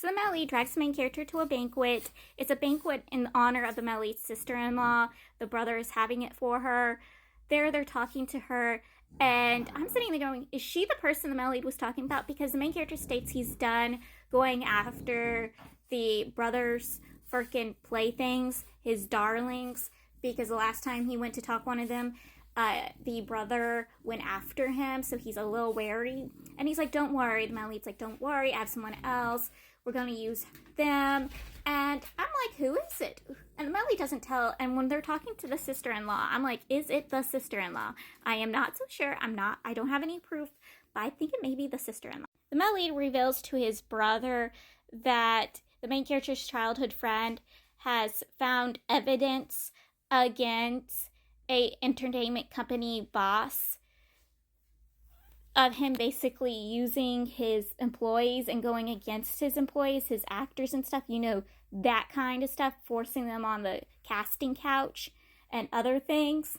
So the male lead drags the main character to a banquet. It's a banquet in honor of the male lead's sister-in-law. The brother is having it for her. They're talking to her, and I'm sitting there going, is she the person the male lead was talking about? Because the main character states he's done going after the brother's freaking playthings, his darlings, because the last time he went to talk one of them, the brother went after him, so he's a little wary. And he's like, don't worry. The male lead's like, don't worry, I have someone else. We're going to use them. And I'm like, who is it? And the male lead doesn't tell. And when they're talking to the sister-in-law, I'm like, is it the sister-in-law? I am not so sure. I don't have any proof, but I think it may be the sister-in-law. The male lead reveals to his brother that the main character's childhood friend has found evidence against a entertainment company boss of him basically using his employees and going against his employees, his actors and stuff, that kind of stuff, forcing them on the casting couch and other things.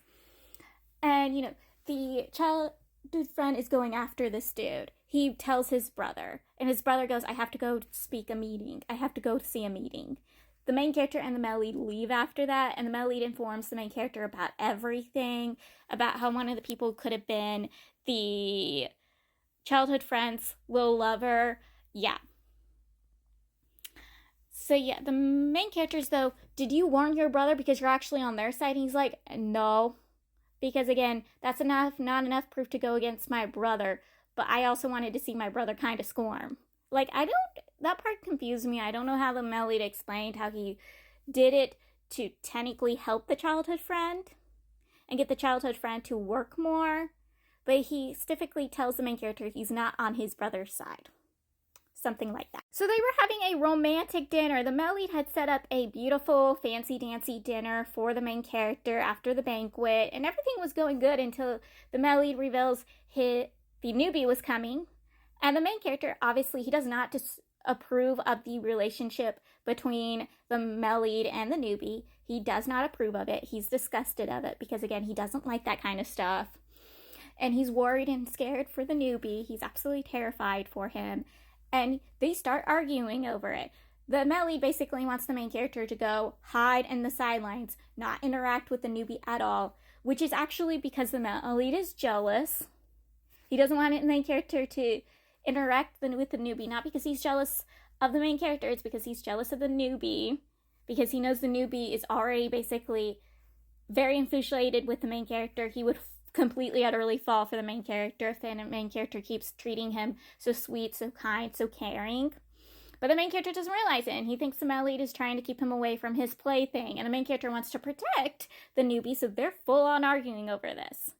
And, the childhood friend is going after this dude. He tells his brother, and his brother goes, I have to go speak a meeting. I have to go see a meeting. The main character and the male lead leave after that, and the male lead informs the main character about everything, about how one of the people could have been the childhood friend's little lover. Yeah. So yeah, the main characters though, did you warn your brother because you're actually on their side? And he's like, no. Because again, that's not enough proof to go against my brother, but I also wanted to see my brother kind of squirm. That part confused me. I don't know how the male lead explained how he did it to technically help the childhood friend and get the childhood friend to work more, but he specifically tells the main character he's not on his brother's side. Something like that. So they were having a romantic dinner. The male lead had set up a beautiful, fancy-dancy dinner for the main character after the banquet, and everything was going good until the male lead reveals the newbie was coming. And the main character, obviously, he does not approve of the relationship between the male lead and the newbie. He does not approve of it. He's disgusted of it because, again, he doesn't like that kind of stuff. And he's worried and scared for the newbie. He's absolutely terrified for him. And they start arguing over it. The male lead basically wants the main character to go hide in the sidelines, not interact with the newbie at all, which is actually because the male lead is jealous. He doesn't want the main character to interact with the newbie, not because he's jealous of the main character, it's because he's jealous of the newbie, because he knows the newbie is already basically very infatuated with the main character. He would completely, utterly fall for the main character if the main character keeps treating him so sweet, so kind, so caring. But the main character doesn't realize it, and he thinks the male lead is trying to keep him away from his plaything, and the main character wants to protect the newbie, so they're full on arguing over this.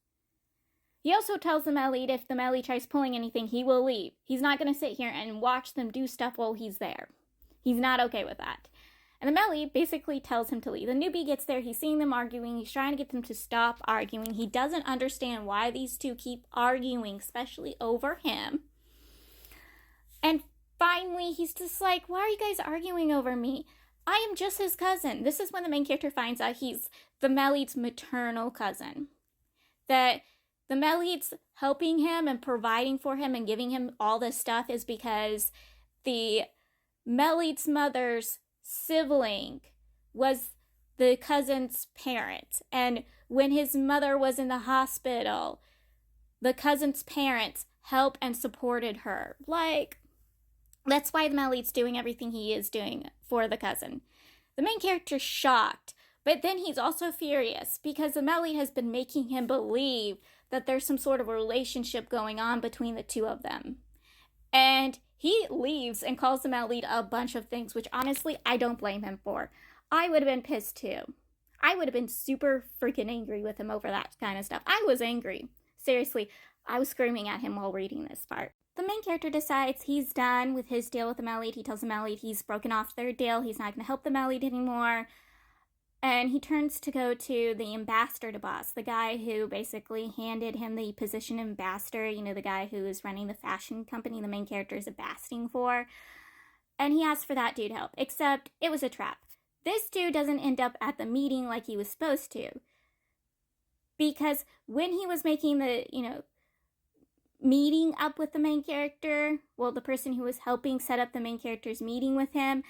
He also tells the male lead if the male lead tries pulling anything, he will leave. He's not going to sit here and watch them do stuff while he's there. He's not okay with that. And the male lead basically tells him to leave. The newbie gets there, he's seeing them arguing, he's trying to get them to stop arguing. He doesn't understand why these two keep arguing, especially over him. And finally, he's just like, why are you guys arguing over me? I am just his cousin. This is when the main character finds out he's the male lead's maternal cousin. That the male lead's helping him and providing for him and giving him all this stuff is because the male lead's mother's sibling was the cousin's parent. And when his mother was in the hospital, the cousin's parents helped and supported her. That's why the male lead's doing everything he is doing for the cousin. The main character's shocked, but then he's also furious because the male lead has been making him believe that there's some sort of a relationship going on between the two of them. And he leaves and calls the male lead a bunch of things, which honestly, I don't blame him for. I would have been pissed too. I would have been super freaking angry with him over that kind of stuff. I was angry. Seriously, I was screaming at him while reading this part. The main character decides he's done with his deal with the male lead. He tells the male lead he's broken off their deal. He's not going to help the male lead anymore. And he turns to go to the ambassador to boss, the guy who basically handed him the position of ambassador, the guy who is running the fashion company the main character is ambassading for. And he asks for that dude help, except it was a trap. This dude doesn't end up at the meeting like he was supposed to. Because when he was making the, meeting up with the main character, well, the person who was helping set up the main character's meeting with him,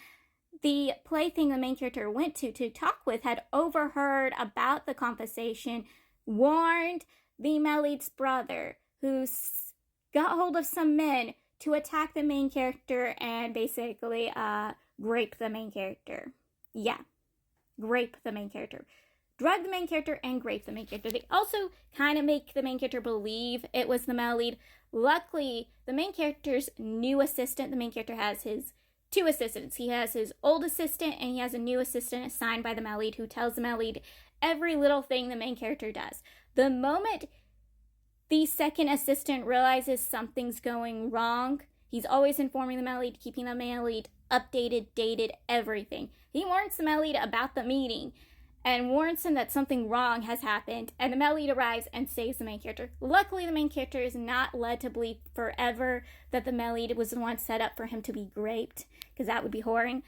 the plaything the main character went to talk with had overheard about the conversation, warned the Melid's brother, who got hold of some men to attack the main character and basically grape the main character. Yeah, grape the main character. Drug the main character and grape the main character. They also kind of make the main character believe it was the Melid. Luckily, the main character's new assistant, the main character has his 2 assistants. He has his old assistant and he has a new assistant assigned by the Melid who tells the Melid every little thing the main character does. The moment the second assistant realizes something's going wrong, he's always informing the Melid, keeping the Melid updated, dated, everything. He warns the Melid about the meeting and warns him that something wrong has happened, and the Melid arrives and saves the main character. Luckily, the main character is not led to believe forever that the Melid was the one set up for him to be raped, because that would be horrifying.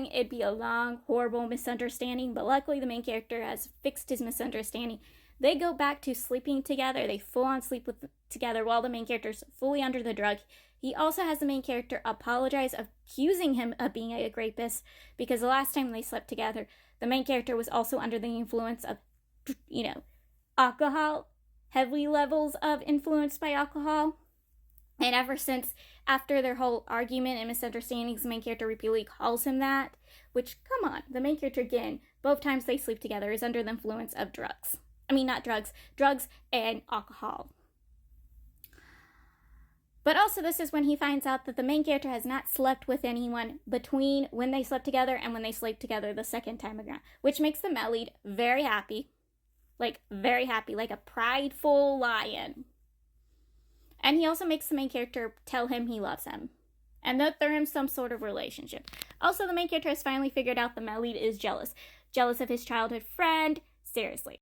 It'd be a long, horrible misunderstanding, but luckily the main character has fixed his misunderstanding. They go back to sleeping together. They full on sleep together while the main character's fully under the drug. He also has the main character apologize, accusing him of being a rapist, because the last time they slept together, the main character was also under the influence of, alcohol, heavy levels of influence by alcohol. And ever since, after their whole argument and misunderstandings, the main character repeatedly calls him that, which, come on, the main character, again, both times they sleep together, is under the influence of drugs. I mean, not drugs, drugs and alcohol. But also, this is when he finds out that the main character has not slept with anyone between when they slept together and when they slept together the second time around, which makes the Melid very happy, like a prideful lion. And he also makes the main character tell him he loves him, and that they're in some sort of relationship. Also, the main character has finally figured out the Melid is jealous of his childhood friend. Seriously.